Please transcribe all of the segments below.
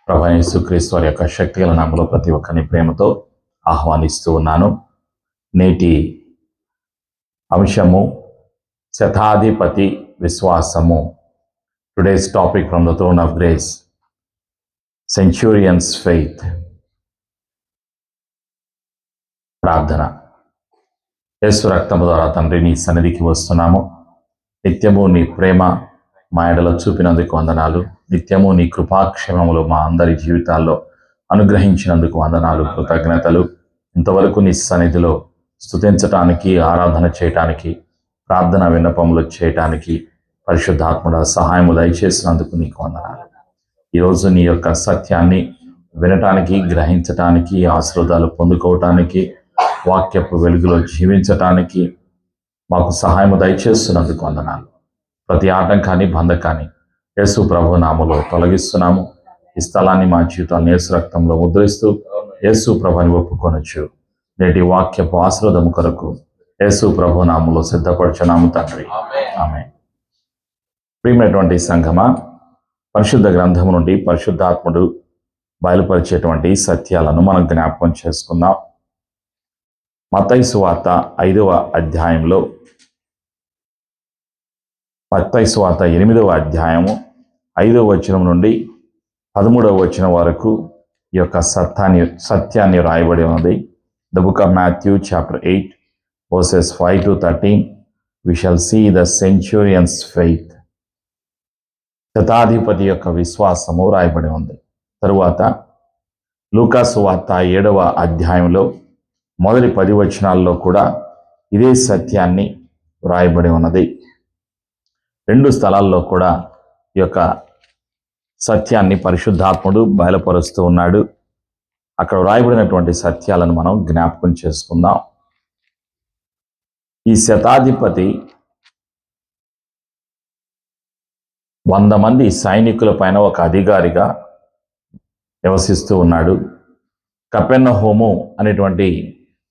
ప్రభువైన యేసుక్రీస్తు వారి యొక్క శక్తిగల నామములో ప్రతి ఒక్కరిని ప్రేమతో ఆహ్వానిస్తూ ఉన్నాను. నేటి అంశము శతాధిపతి విశ్వాసము. Today's topic from the throne of grace, centurions faith. ప్రార్థన. యేసు రక్తము ద్వారా తండ్రి నీ సన్నిధికి వస్తున్నాము. నిత్యము నీ ప్రేమ మా ఎడలో చూపినందుకు వందనాలు. నిత్యము నీ కృపాక్షేమములు మా అందరి జీవితాల్లో అనుగ్రహించినందుకు వందనాలు, కృతజ్ఞతలు. ఇంతవరకు నీ సన్నిధిలో స్తుతించటానికి, ఆరాధన చేయటానికి, ప్రార్థన విన్నపములు చేయటానికి పరిశుద్ధాత్ముడ సహాయము దయచేసినందుకు నీకు వందనాలు. ఈరోజు నీ యొక్క సత్యాన్ని వినటానికి, గ్రహించటానికి, ఆశీర్వాదాలు పొందుకోవటానికి, వాక్యపు వెలుగులో జీవించటానికి మాకు సహాయము దయచేస్తున్నందుకు వందనాలు. ప్రతి ఆటంకాన్ని, బంధకాన్ని యేసు ప్రభు నామములో తొలగిస్తున్నాము. ఈ స్థలాన్ని మా జీవితాన్ని యేసు రక్తంలో ముద్రిస్తూ యేసు ప్రభుని ఒప్పుకొనొచ్చు. నేటి వాక్యపు ఆశీర్వాదము కొరకు యేసు ప్రభు నామములో సిద్ధపరచున్నాము తండ్రి, ఆమేన్. ప్రియమైనటువంటి సంఘమా, పరిశుద్ధ గ్రంథము నుండి పరిశుద్ధాత్ముడు బయలుపరిచేటువంటి సత్యాలను మనం జ్ఞాపకం చేసుకుందాం. మత్తయి సువార్త 5వ అధ్యాయంలో, మత్తయి సువార్త 8వ అధ్యాయము 5వ వచనం నుండి 13వ వచనం వరకు ఈ యొక్క సత్యాన్ని రాయబడి ఉన్నది. The book of Matthew chapter 8 verses 5 to 13. We shall see the centurion's faith. శతాధిపతి యొక్క విశ్వాసము రాయబడి ఉంది. తరువాత లూకా సువార్త 7వ అధ్యాయంలో మొదటి 10 వచనాల్లో కూడా ఇదే సత్యాన్ని రాయబడి ఉన్నది. రెండు స్థలాల్లో కూడా ఈ యొక్క సత్యాన్ని పరిశుద్ధాత్ముడు బయలుపరుస్తూ ఉన్నాడు. అక్కడ రాయబడినటువంటి సత్యాలను మనం జ్ఞాపకం చేసుకుందాం. ఈ శతాధిపతి 100 మంది సైనికుల పైన ఒక అధికారిగా నివసిస్తూ ఉన్నాడు. కపెర్నహూము అనేటువంటి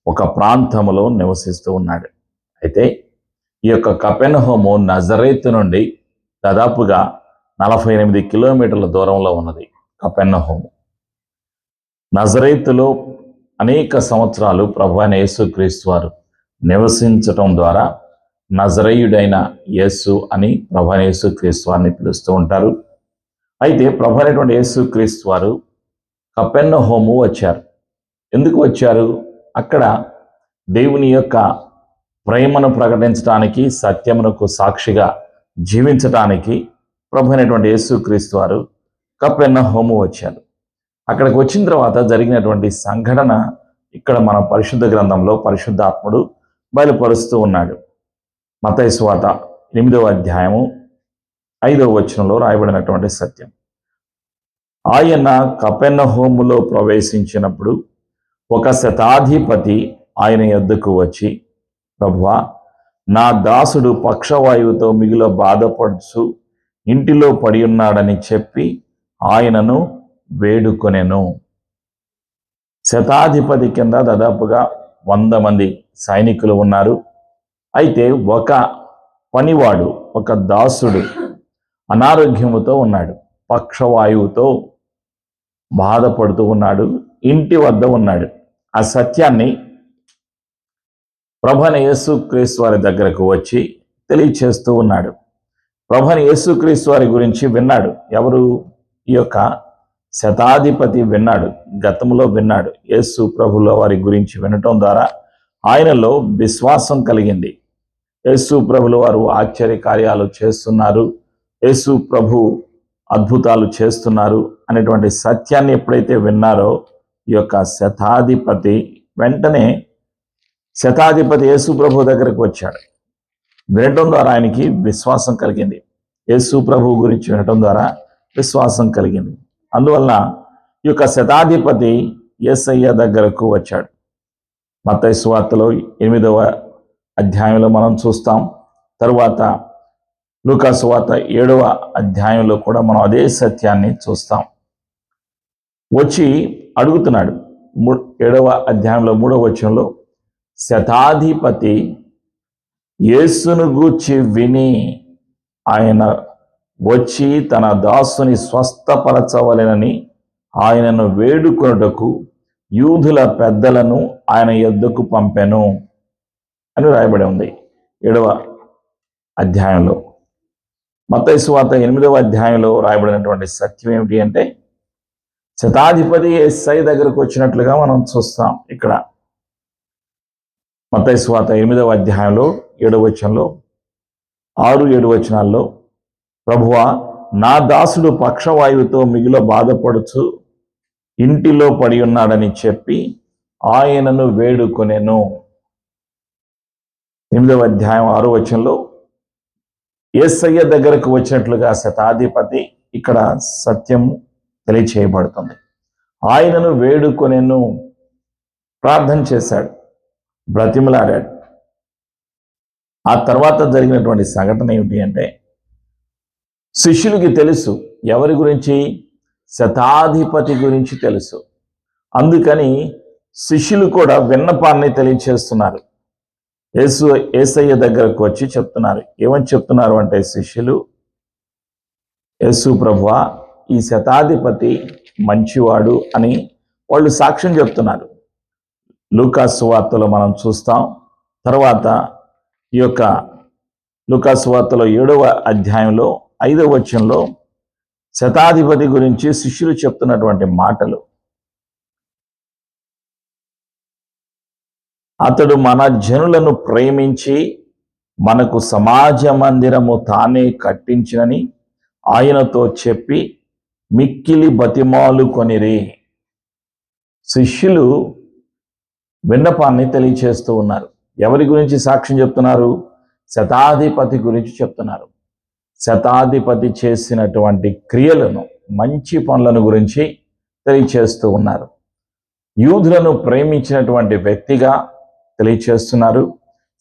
ఒక ప్రాంతంలో నివసిస్తూ ఉన్నాడు. అయితే ఈ యొక్క కపెర్నహూము నజరేతు నుండి దాదాపుగా 48 కిలోమీటర్ల దూరంలో ఉన్నది. కపెర్నహూము నజరేతులో అనేక సంవత్సరాలు ప్రభువైన యేసుక్రీస్తు వారు నివసించటం ద్వారా నజరేయుడైన యేసు అని ప్రభువైన యేసుక్రీస్తు వారిని పిలుస్తూ ఉంటారు. అయితే ప్రభు అయినటువంటి యేసుక్రీస్తు వారు కపెర్నహూము వచ్చారు. ఎందుకు వచ్చారు? అక్కడ దేవుని యొక్క ప్రేమను ప్రకటించడానికి, సత్యమునకు సాక్షిగా జీవించటానికి ప్రభు అయినటువంటి యేసుక్రీస్తు వారు కపెర్నహూము వచ్చారు. అక్కడికి వచ్చిన తర్వాత జరిగినటువంటి సంఘటన ఇక్కడ మన పరిశుద్ధ గ్రంథంలో పరిశుద్ధాత్ముడు బయలుపరుస్తూ ఉన్నాడు. మత్తయి సువార్త 8వ అధ్యాయము 5వ వచనంలో రాయబడినటువంటి సత్యం. ఆయన కపెర్నహూములో ప్రవేశించినప్పుడు ఒక శతాధిపతి ఆయన యొద్దకు వచ్చి, ప్రభువా, నా దాసుడు పక్షవాయువుతో మిగుల బాధపడుచు ఇంటిలో పడి ఉన్నాడని చెప్పి ఆయనను వేడుకొనెను. శతాధిపతి కింద దాదాపుగా 100 మంది సైనికులు ఉన్నారు. అయితే ఒక పనివాడు, ఒక దాసుడు అనారోగ్యముతో ఉన్నాడు, పక్షవాయువుతో బాధపడుతూ ఉన్నాడు, ఇంటి వద్ద ఉన్నాడు. ఆ సత్యాన్ని ప్రభువైన యేసుక్రీస్తు వారి దగ్గరకు వచ్చి తెలియచేస్తూ ఉన్నాడు. ప్రభువైన యేసుక్రీస్తు వారి గురించి విన్నాడు. ఎవరు? ఈ యొక్క శతాధిపతి విన్నాడు, గతంలో విన్నాడు. యేసు ప్రభుల వారి గురించి వినటం ద్వారా ఆయనలో విశ్వాసం కలిగింది. యేసు ప్రభుల వారు ఆశ్చర్య కార్యాలు చేస్తున్నారు, యేసు ప్రభు అద్భుతాలు చేస్తున్నారు అనేటువంటి సత్యాన్ని ఎప్పుడైతే విన్నారో ఈ యొక్క శతాధిపతి వెంటనే శతాధిపతి యేసు ప్రభు దగ్గరకు వచ్చాడు. వినటం ద్వారా ఆయనకి విశ్వాసం కలిగింది. యేసు ప్రభు గురించి వినటం ద్వారా విశ్వాసం కలిగింది. అందువలన ఈ యొక్క శతాధిపతి యేసయ్య దగ్గరకు వచ్చాడు. మత్తయి సువార్తలో 8వ అధ్యాయంలో మనం చూస్తాం. తరువాత లూకా సువార్త 7వ అధ్యాయంలో కూడా మనం అదే సత్యాన్ని చూస్తాం. వచ్చి అడుగుతున్నాడు. 7వ అధ్యాయంలో 3వ వచనంలో, శతాధిపతి యేసును గూర్చి విని ఆయన వచ్చి తన దాసుని స్వస్థపరచవలెనని ఆయనను వేడుకొనుటకు యూదుల పెద్దలను ఆయన యొద్దకు పంపెను అని రాయబడి ఉంది 7వ అధ్యాయంలో. మత్తయి సువార్త 8వ అధ్యాయంలో రాయబడినటువంటి సత్యం ఏమిటి అంటే, శతాధిపతి యేసయ్య దగ్గరకు వచ్చినట్లుగా మనం చూస్తాం. ఇక్కడ మత్తయి సువార్త 8వ అధ్యాయంలో 7వ వచనంలో 6-7 వచనాల్లో, ప్రభువా, నా దాసుడు పక్షవాయువుతో మిగుల బాధపడుచు ఇంటిలో పడి ఉన్నాడని చెప్పి ఆయనను వేడుకొనెను. 8వ అధ్యాయం 6వ వచనంలో యేసయ్య దగ్గరకు వచ్చినట్లుగా శతాధిపతి ఇక్కడ సత్యం తెలియచేయబడుతుంది. ఆయనను వేడుకొనెను, ప్రార్థన చేశాడు, బ్రతిమలాడాడు. ఆ తర్వాత జరిగినటువంటి సంఘటన ఏమిటి అంటే, శిష్యులకి తెలుసు ఎవరి గురించి, శతాధిపతి గురించి తెలుసు. అందుకని శిష్యులు కూడా విన్నపాన్ని తెలియచేస్తున్నారు. యేసయ్య దగ్గరకు వచ్చి చెప్తున్నారు. ఏమని చెప్తున్నారు అంటే శిష్యులు, యేసు ప్రభువా, ఈ శతాధిపతి మంచివాడు అని వాళ్ళు సాక్ష్యం చెప్తున్నారు. లూకా సువార్తలో మనం చూస్తాం. తర్వాత ఈ యొక్క లూకా సువార్తలో 7వ అధ్యాయంలో 5వ వచనంలో శతాధిపతి గురించి శిష్యులు చెప్తున్నటువంటి మాటలు, అతడు మన జనులను ప్రేమించి మనకు సమాజ మందిరము తానే కట్టించినని ఆయనతో చెప్పి మిక్కిలి బతిమాలు కొనిరి. శిష్యులు విన్నపాన్ని తెలియచేస్తూ ఉన్నారు. ఎవరి గురించి సాక్ష్యం చెప్తున్నారు? శతాధిపతి గురించి చెప్తున్నారు. శతాధిపతి చేసినటువంటి క్రియలను, మంచి పనులను గురించి తెలియచేస్తూ ఉన్నారు. యూదులను ప్రేమించినటువంటి వ్యక్తిగా తెలియచేస్తున్నారు.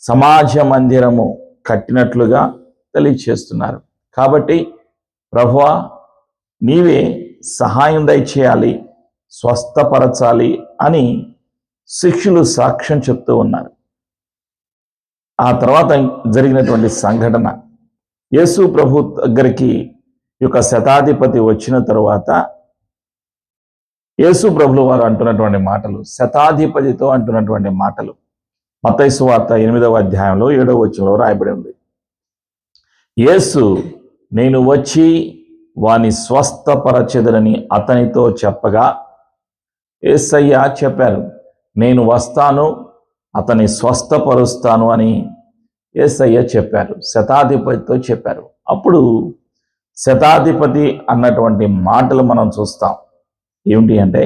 సమాజ మందిరము కట్టినట్లుగా తెలియచేస్తున్నారు. కాబట్టి ప్రభువా, నీవే సహాయం దయచేయాలి, స్వస్థపరచాలి అని శిష్యులు సాక్ష్యం చెప్తూ ఉన్నారు. ఆ తర్వాత జరిగినటువంటి సంఘటన, యేసు ప్రభు దగ్గరికి ఈ యొక్క శతాధిపతి వచ్చిన తరువాత యేసు ప్రభులు వారు అంటున్నటువంటి మాటలు, శతాధిపతితో అంటున్నటువంటి మాటలు మత్తయి సువార్త 8వ అధ్యాయంలో 7వ వచనంలో రాయబడి ఉంది. యేసు, నేను వచ్చి వాని స్వస్థపరచెదరని అతనితో చెప్పగా, యేసయ్య చెప్పారు, నేను వస్తాను, అతని స్వస్థపరుస్తాను అని యేసయ్య చెప్పారు, శతాధిపతితో చెప్పారు. అప్పుడు శతాధిపతి అన్నటువంటి మాటలు మనం చూస్తాం. ఏమిటి అంటే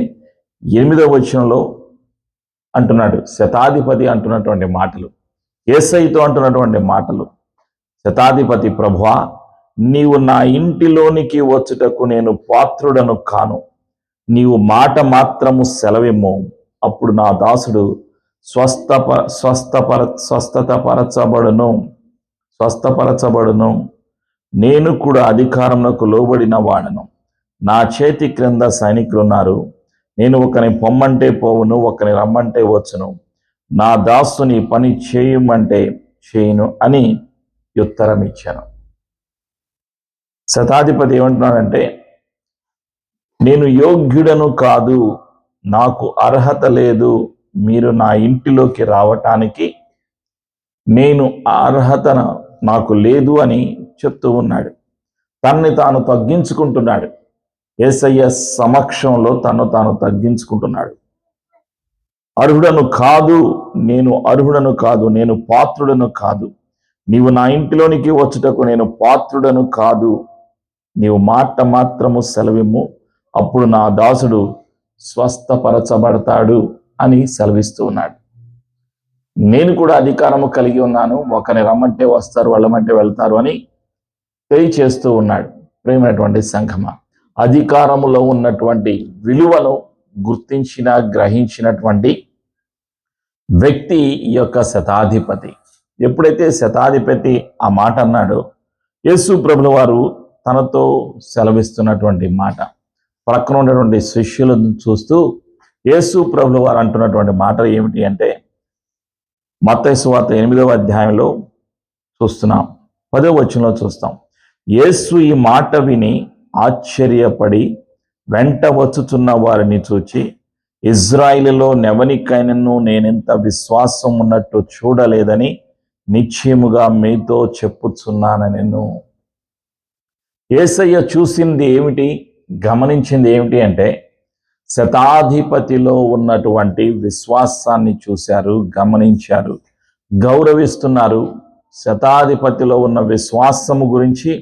8వ వచనంలో అంటున్నాడు, శతాధిపతి అంటున్నటువంటి మాటలు, యేసయ్యతో అంటున్నటువంటి మాటలు, శతాధిపతి, ప్రభువా, నీవు నా ఇంటిలోనికి వచ్చుటకు నేను పాత్రుడను కాను, నీవు మాట మాత్రము సెలవిమ్ము, అప్పుడు నా దాసుడు స్వస్థపరచబడును. నేను కూడా అధికారమునకు లోబడిన వాడను, నా చేతి క్రింద సైనికులున్నారు. నేను ఒకని పొమ్మంటే పోవును, ఒకని రమ్మంటే వచ్చును, నా దాసుని పని చేయమంటే చేయును అని ఉత్తరం ఇచ్చాను. శతాధిపతి ఏమంటున్నాడంటే, నేను యోగ్యుడను కాదు, నాకు అర్హత లేదు, మీరు నా ఇంటిలోకి రావటానికి నేను అర్హత నాకు లేదు అని చెప్తూ ఉన్నాడు. తనని తాను తగ్గించుకుంటున్నాడు. యేసయ్య సమక్షంలో తను తాను తగ్గించుకుంటున్నాడు. అర్హుడను కాదు, నేను పాత్రుడను కాదు, నీవు నా ఇంటిలోనికి వచ్చుటకు నేను పాత్రుడను కాదు, నీవు మాట మాత్రము సెలవిమ్ము, అప్పుడు నా దాసుడు స్వస్థపరచబడతాడు అని సెలవిస్తూ ఉన్నాడు. నేను కూడా అధికారము కలిగి ఉన్నాను, ఒకరిని రమ్మంటే వస్తారు, వెళ్ళమంటే వెళ్తారు అని తెలియచేస్తూ ఉన్నాడు. ప్రేమైనటువంటి సంఘమా, అధికారములో ఉన్నటువంటి విలువను గుర్తించిన, గ్రహించినటువంటి వ్యక్తి ఈ యొక్క శతాధిపతి. ఎప్పుడైతే శతాధిపతి ఆ మాట అన్నాడో, యేసు ప్రభుల వారు తనతో సెలవిస్తున్నటువంటి మాట, ప్రక్కన ఉన్నటువంటి శిష్యులను చూస్తూ యేసు ప్రభుల వారు అంటున్నటువంటి మాట ఏమిటి అంటే, మత్తయి సువార్త 8వ అధ్యాయంలో చూస్తున్నాం, 10వ వచనంలో చూస్తాం. యేసు ఈ మాట విని ఆశ్చర్యపడి వెంట వచ్చుచున్న వారిని చూచి, ఇజ్రాయిలులో నెవనికైనను నేనెంత విశ్వాసం ఉన్నట్టు చూడలేదని నిశ్చయముగా మీతో చెప్పుచున్నానెను. యేసయ్య చూసింది ఏమిటి, గమనించింది ఏమిటి అంటే శతాధిపతిలో ఉన్నటువంటి విశ్వాసాన్ని చూశారు, గమనించారు, గౌరవిస్తున్నారు. శతాధిపతిలో ఉన్న విశ్వాసము గురించి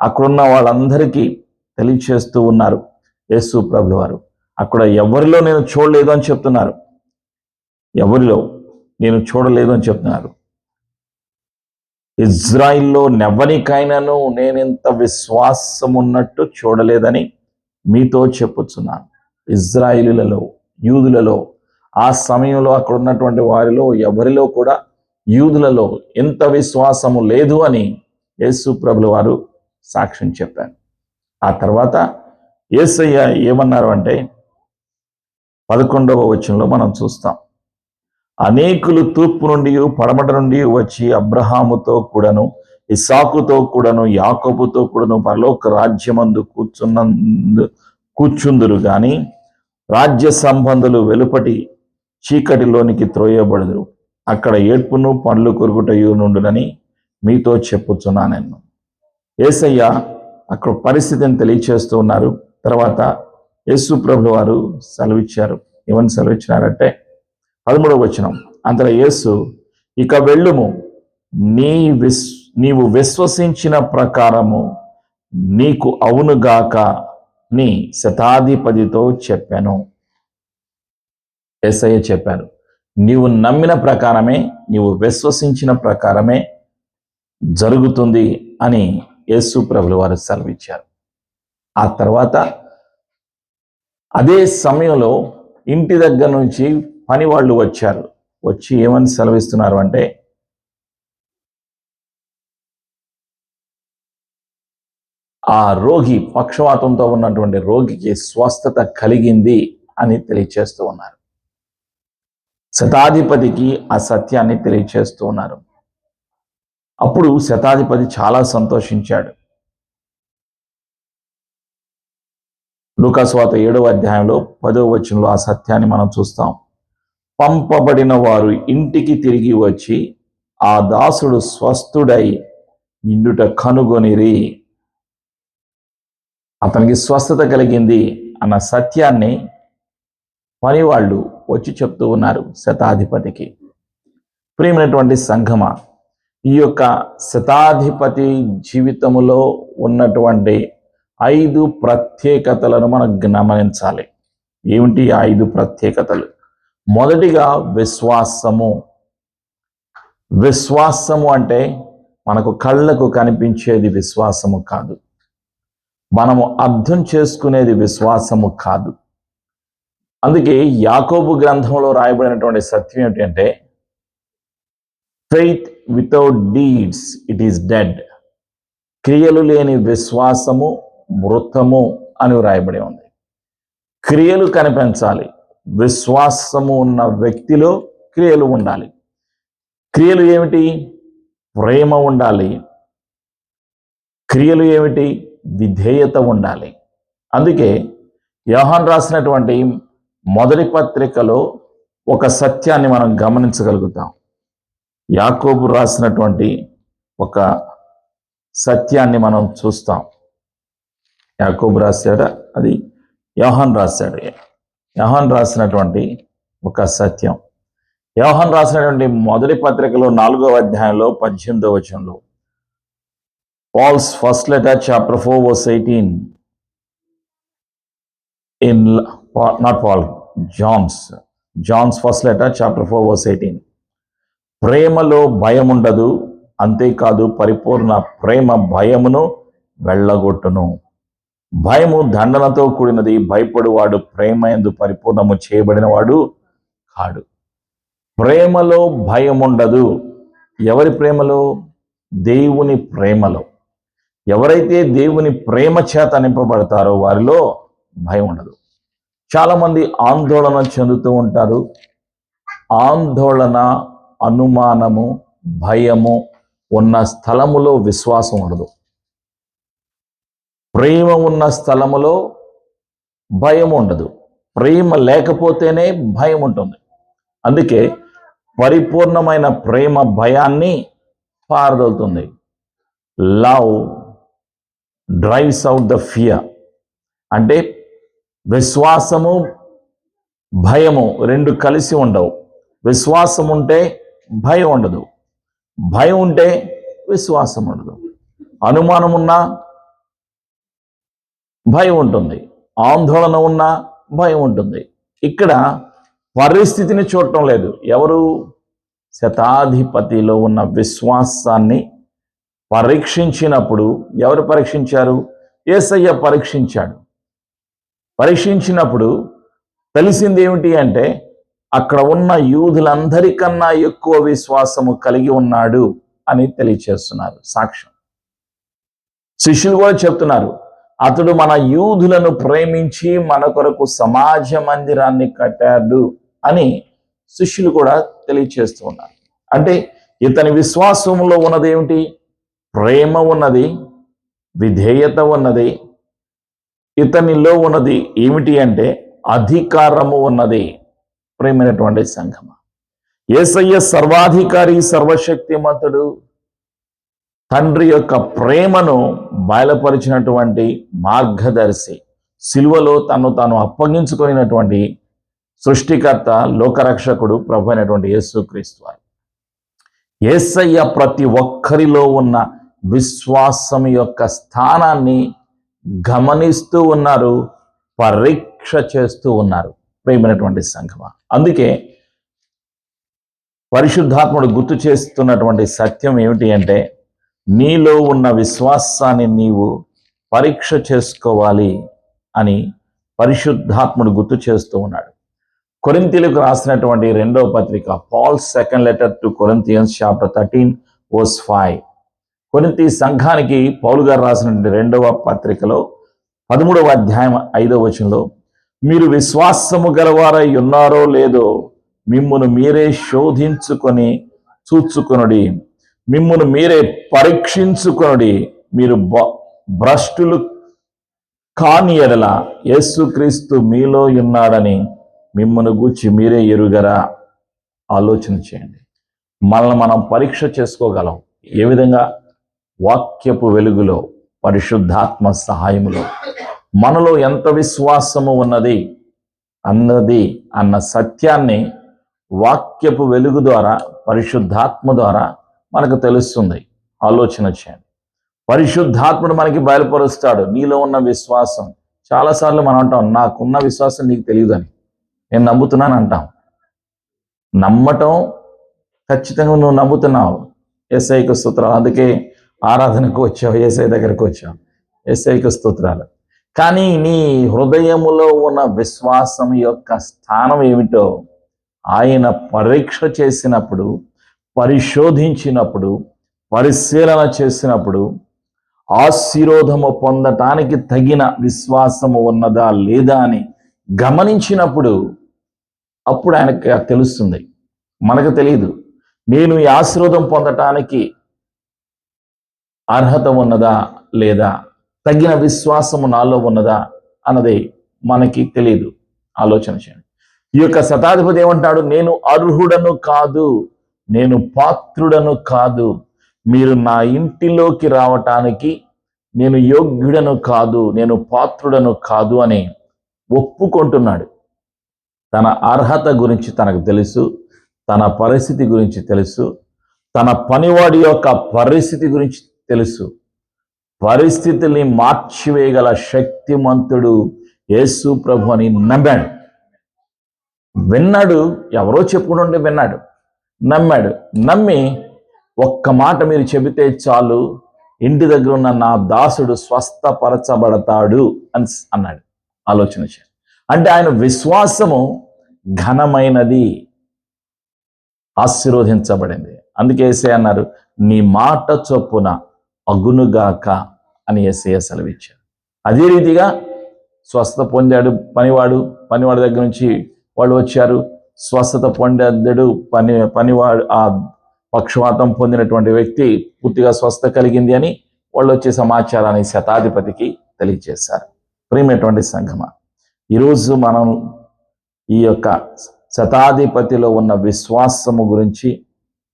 అక్కడున్న వాళ్ళందరికీ తెలియచేస్తూ ఉన్నారు యేసు ప్రభుల వారు. అక్కడ ఎవరిలో నేను చూడలేదు అని చెప్తున్నారు, ఎవరిలో నేను చూడలేదు అని చెప్తున్నారు. ఇజ్రాయిల్లో నెవ్వనికైనాను నేనెంత విశ్వాసం ఉన్నట్టు చూడలేదని మీతో చెప్పుచున్నాను. ఇజ్రాయిలులలో, యూదులలో, ఆ సమయంలో అక్కడ ఉన్నటువంటి వారిలో ఎవరిలో కూడా యూదులలో ఎంత విశ్వాసము లేదు అని యేసు ప్రభుల వారు సాక్ష్యం చెప్పారు. ఆ తర్వాత యేసయ్య ఏమన్నారు అంటే 11వ వచనంలో మనం చూస్తాం. అనేకులు తూర్పు నుండి పడమట నుండి వచ్చి అబ్రహాముతో కూడాను, ఇస్సాకుతో కూడాను, యాకోబుతో కూడాను పరలోక రాజ్యమందు కూర్చుందురు గాని రాజ్య సంబంధులు వెలుపటి చీకటిలోనికి త్రోయబడుదురు. అక్కడ ఏడ్పును పండ్లు కొరుకుటయు నుండునని మీతో చెప్పుచున్నాను. నేను యేసయ్య అక్కడ పరిస్థితిని తెలియచేస్తూ ఉన్నారు. తర్వాత యేసు ప్రభుల వారు సెలవిచ్చారు. ఏమని సెలవిచ్చినారంటే 13వ వచనం, అంతటా యేసు, ఇక వెళ్ళుము, నీవు విశ్వసించిన ప్రకారము నీకు అవునుగాక నీ శతాధిపతితో చెప్పాను. యేసయ్య చెప్పారు, నీవు నమ్మిన ప్రకారమే, నీవు విశ్వసించిన ప్రకారమే జరుగుతుంది అని యేసు ప్రభుల వారు సెలవిచ్చారు. ఆ తర్వాత అదే సమయంలో ఇంటి దగ్గర నుంచి పని వాళ్ళు వచ్చారు. వచ్చి ఏమని సెలవిస్తున్నారు అంటే, ఆ రోగి, పక్షవాతంతో ఉన్నటువంటి రోగికి స్వస్థత కలిగింది అని తెలియచేస్తూ ఉన్నారు. శతాధిపతికి ఆ సత్యాన్ని తెలియచేస్తూ ఉన్నారు. అప్పుడు శతాధిపతి చాలా సంతోషించాడు. లూకా సువార్త 7వ అధ్యాయంలో 10వ వచనంలో ఆ సత్యాన్ని మనం చూస్తాం. పంపబడిన వారు ఇంటికి తిరిగి వచ్చి ఆ దాసుడు స్వస్థుడై ఇండుట కనుగొనిరి. అతనికి స్వస్థత కలిగింది అన్న సత్యాన్ని పని వాళ్ళు వచ్చి చెప్తూ ఉన్నారు శతాధిపతికి. ప్రియమైనటువంటి సంఘమా, ఈ యొక్క శతాధిపతి జీవితములో ఉన్నటువంటి 5 ప్రత్యేకతలను మనం గమనించాలి. ఏమిటి 5 ప్రత్యేకతలు? మొదటిగా విశ్వాసము. విశ్వాసము అంటే మనకు కళ్ళకు కనిపించేది విశ్వాసము కాదు, మనము అర్థం చేసుకునేది విశ్వాసము కాదు. అందుకే యాకోబు గ్రంథంలో రాయబడినటువంటి సత్యం ఏమిటంటే, faith without deeds it is dead. క్రియలు లేని విశ్వాసము మృతము అని రాయబడి ఉంది. క్రియలు కనిపించాలి. విశ్వాసము ఉన్న వ్యక్తిలో క్రియలు ఉండాలి. క్రియలు ఏమిటి? ప్రేమ ఉండాలి. క్రియలు ఏమిటి? విధేయత ఉండాలి. అందుకే యోహాను రాసినటువంటి మొదటి పత్రికలో ఒక సత్యాన్ని మనం గమనించగలుగుతాం. యాకోబు రాసినటువంటి ఒక సత్యాన్ని మనం చూస్తాం. యాకోబు రాశాడా, అది యోహాను రాశాడు. యోహాను రాసినటువంటి ఒక సత్యం, యోహాను రాసినటువంటి మొదటి పత్రికలో 4వ అధ్యాయంలో 18వ వచనంలో, Paul's first letter, chapter 4, verse 18. John's first letter, chapter 4, verse 18. ప్రేమలో భయం ఉండదు, అంతేకాదు పరిపూర్ణ ప్రేమ భయమును వెళ్ళగొట్టును. భయము దండనతో కూడినది, భయపడువాడు ప్రేమ యందు పరిపూర్ణము చేయబడిన వాడు కాడు. ప్రేమలో భయం ఉండదు. ఎవరి ప్రేమలో? దేవుని ప్రేమలో. ఎవరైతే దేవుని ప్రేమ చేత నింపబడతారో వారిలో భయం ఉండదు. చాలామంది ఆందోళన చెందుతూ ఉంటారు. ఆందోళన, అనుమానము, భయము ఉన్న స్థలములో విశ్వాసం ఉండదు. ప్రేమ ఉన్న స్థలములో భయం ఉండదు. ప్రేమ లేకపోతేనే భయం ఉంటుంది. అందుకే పరిపూర్ణమైన ప్రేమ భయాన్ని పారదోలుతుంది. Love drives out the fear. అంటే విశ్వాసము భయము రెండు కలిసి ఉండవు. విశ్వాసం ఉంటే భయం ఉండదు, భయం ఉంటే విశ్వాసం ఉండదు. అనుమానం ఉన్నా భయం ఉంటుంది, ఆందోళన ఉన్నా భయం ఉంటుంది. ఇక్కడ పరిస్థితిని చూడటం లేదు. ఎవరు? శతాధిపతిలో ఉన్న విశ్వాసాన్ని పరీక్షించినప్పుడు ఎవరు పరీక్షించారు? యేసయ్య పరీక్షించాడు. పరీక్షించినప్పుడు తెలిసింది ఏమిటి అంటే అక్కడ ఉన్న యూదులందరికన్నా ఎక్కువ విశ్వాసము కలిగి ఉన్నాడు అని తెలియచేస్తున్నారు సాక్ష్యం. శిష్యులు కూడా చెప్తున్నారు, అతడు మన యూదులను ప్రేమించి మన కొరకు సమాజ మందిరాన్ని కట్టాడు అని శిష్యులు కూడా తెలియచేస్తూ ఉన్నారు. అంటే ఇతని విశ్వాసంలో ఉన్నది ఏమిటి? ప్రేమ ఉన్నది, విధేయత ఉన్నది. ఇతనిలో ఉన్నది ఏమిటి అంటే అధికారము ఉన్నది. ప్రేమైనటువంటి సంఘమా, యేసయ్య సర్వాధికారి, సర్వశక్తిమంతుడు, తండ్రి యొక్క ప్రేమను బయలుపరిచినటువంటి మార్గదర్శి, సిలువలో తను తాను అప్పగించుకున్నటువంటి సృష్టికర్త, లోకరక్షకుడు ప్రభు అయినటువంటి యేసుక్రీస్తు వారు. యేసయ్య ప్రతి ఒక్కరిలో ఉన్న విశ్వాసం యొక్క స్థానాన్ని గమనిస్తూ ఉన్నారు, పరీక్ష చేస్తూ ఉన్నారు. ప్రేమైనటువంటి సంఘమా, అందుకే పరిశుద్ధాత్ముడు గుర్తు చేస్తున్నటువంటి సత్యం ఏమిటి అంటే నీలో ఉన్న విశ్వాసాన్ని నీవు పరీక్ష చేసుకోవాలి అని పరిశుద్ధాత్ముడు గుర్తు చేస్తూ ఉన్నాడు. కొరింథీయులకు రాసినటువంటి 2వ పత్రిక, Paul second letter to Corinthians chapter 13 verse 5. కొరింథీ సంఘానికి పౌలు గారు రాసినటువంటి 2వ పత్రికలో 13వ అధ్యాయం 5వ వచనంలో, మీరు విశ్వాసము గలవారై ఉన్నారో లేదో మిమ్మును మీరే శోధించుకొని చూచుకొనుడి, మిమ్మును మీరే పరీక్షించుకొనుడి. మీరు భ్రష్టులు కాని ఎడల యేసుక్రీస్తు మీలో ఉన్నాడని మిమ్మును గూర్చి మీరే ఎరుగరా? ఆలోచన చేయండి. మనల్ని మనం పరీక్ష చేసుకోగలం. ఏ విధంగా? వాక్యపు వెలుగులో, పరిశుద్ధాత్మ సహాయములో మనలో ఎంత విశ్వాసము ఉన్నది అన్న సత్యాన్ని వాక్యపు వెలుగు ద్వారా, పరిశుద్ధాత్మ ద్వారా మనకు తెలుస్తుంది. ఆలోచన చేయండి. పరిశుద్ధాత్ముడు మనకి బయలుపరుస్తాడు నీలో ఉన్న విశ్వాసం. చాలాసార్లు మనం అంటాం, నాకున్న విశ్వాసం నీకు తెలియదని, నేను నమ్ముతున్నాను అంటాం. నమ్మటం ఖచ్చితంగా నువ్వు నమ్ముతున్నావు. యేసయ్యకు స్తోత్రాలు. అందుకే ఆరాధనకు వచ్చావు, యేసయ్య దగ్గరకు వచ్చావు. యేసయ్యకు స్తోత్రాలు. కానీ నీ హృదయములో ఉన్న విశ్వాసం యొక్క స్థానం ఏమిటో ఆయన పరీక్ష చేసినప్పుడు, పరిశోధించినప్పుడు, పరిశీలన చేసినప్పుడు ఆశీర్వాదము పొందటానికి తగిన విశ్వాసము ఉన్నదా లేదా అని గమనించినప్పుడు అప్పుడు ఆయనకి తెలుస్తుంది. మనకు తెలియదు నేను ఈ ఆశీర్వాదం పొందటానికి అర్హత ఉన్నదా లేదా, తగిన విశ్వాసము నాలో ఉన్నదా అన్నది మనకి తెలియదు. ఆలోచన చేయండి. ఈ యొక్క శతాధిపతి ఏమంటాడు? నేను అర్హుడను కాదు, నేను పాత్రుడను కాదు, మీరు నా ఇంటిలోకి రావటానికి నేను యోగ్యుడను కాదు, నేను పాత్రుడను కాదు అని ఒప్పుకుంటున్నాడు. తన అర్హత గురించి తనకు తెలుసు, తన పరిస్థితి గురించి తెలుసు, తన పనివాడి యొక్క పరిస్థితి గురించి తెలుసు. పరిస్థితుల్ని మార్చివేయగల శక్తిమంతుడు యేసు ప్రభు అని నమ్మాడు. విన్నాడు, ఎవరో చెప్పుకుంటుంటే విన్నాడు, నమ్మాడు. నమ్మి ఒక్క మాట మీరు చెబితే చాలు, ఇంటి దగ్గర ఉన్న నా దాసుడు స్వస్థపరచబడతాడు అని అన్నాడు. ఆలోచన చేయండి. అంటే ఆయన విశ్వాసము ఘనమైనది, ఆశీర్వదించబడింది. అందుకే యేసయ్య అన్నారు, నీ మాట చొప్పున అగునుగాక అని యేసయ్య సెలవిచ్చారు. అదే రీతిగా స్వస్థత పొందాడు పనివాడు దగ్గర నుంచి వాళ్ళు వచ్చారు. స్వస్థత పొందాడు పనివాడు. ఆ పక్షవాతం పొందినటువంటి వ్యక్తి పూర్తిగా స్వస్థత కలిగింది అని వాళ్ళు వచ్చే సమాచారాన్ని శతాధిపతికి తెలియజేశారు. ప్రియమైనటువంటి సంఘమా, ఈరోజు మనం ఈ యొక్క శతాధిపతిలో ఉన్న విశ్వాసము గురించి,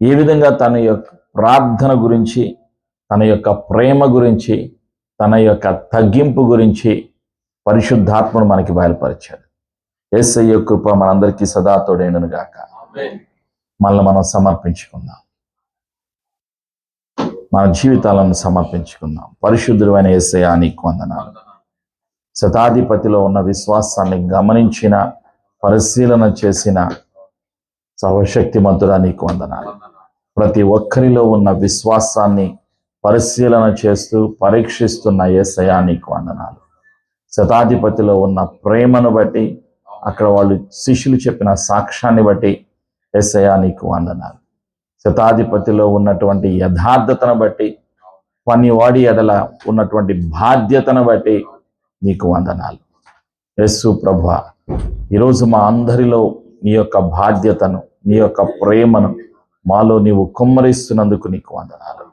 ఏ విధంగా తన యొక్క ప్రార్థన గురించి, తన యొక్క ప్రేమ గురించి, తన యొక్క తగ్గింపు గురించి పరిశుద్ధాత్మను మనకి బయలుపరిచాడు. యేసయ్య కృప మనందరికీ సదా తోడేండును గాక. మనల్ని మనం సమర్పించుకుందాం, మన జీవితాలను సమర్పించుకుందాం. పరిశుద్ధుడైన యేసయ్యా నీకు వందనాలు. శతాధిపతిలో ఉన్న విశ్వాసాన్ని గమనించిన, పరిశీలన చేసిన సర్వశక్తిమంతుడా నీకు వందనాలు. ప్రతి ఒక్కరిలో ఉన్న విశ్వాసాన్ని పరిశీలన చేస్తూ పరీక్షిస్తున్న యేసయ్యా నీకు వందనాలు. శతాధిపతిలో ఉన్న ప్రేమను బట్టి, అక్కడ వాళ్ళు శిష్యులు చెప్పిన సాక్ష్యాన్ని బట్టి యేసయ్యా నీకు వందనాలు. శతాధిపతిలో ఉన్నటువంటి యథార్థతను బట్టి, పనివాడి ఎడల ఉన్నటువంటి బాధ్యతను బట్టి నీకు వందనాలు. యేసు ప్రభువా, ఈరోజు మా అందరిలో నీ యొక్క బాధ్యతను, నీ యొక్క ప్రేమను మాలో నీవు కుమ్మరిస్తున్నందుకు నీకు వందనాలు.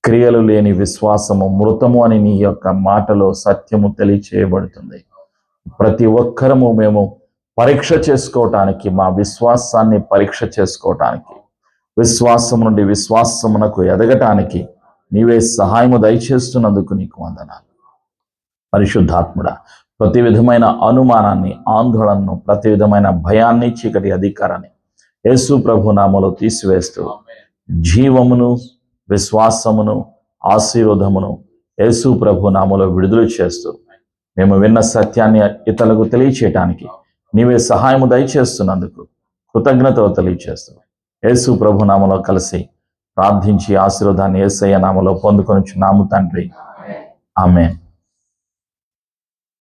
క్రియలు లేని విశ్వాసము మృతము అని నీ యొక్క మాటలో సత్యము తెలియచేయబడుతుంది. ప్రతి ఒక్కరము మేము పరీక్ష చేసుకోవటానికి, మా విశ్వాసాన్ని పరీక్ష చేసుకోవటానికి, విశ్వాసం నుండి విశ్వాసమునకు ఎదగటానికి నీవే సహాయము దయచేస్తున్నందుకు నీకు వందనాలు. పరిశుద్ధాత్ముడా, ప్రతి విధమైన అనుమానాన్ని, ఆందోళనను, ప్రతి విధమైన భయాన్ని, చీకటి అధికారాన్ని యేసు ప్రభు నామములో తీసివేస్తూ జీవమును, విశ్వాసమును, ఆశీర్వాదమును యేసు ప్రభు నామములో విడుదల చేస్తూ మేము విన్న సత్యాన్ని ఇతరులకు తెలియచేయటానికి నీవే సహాయము దయచేస్తున్నందుకు కృతజ్ఞతలు తెలియచేస్తూ యేసు ప్రభు నామములో కలిసి ప్రార్థించి ఆశీర్వాదాన్ని యేసయ్య నామములో పొందుకొనుచున్నాము తండ్రి. ఆమేన్.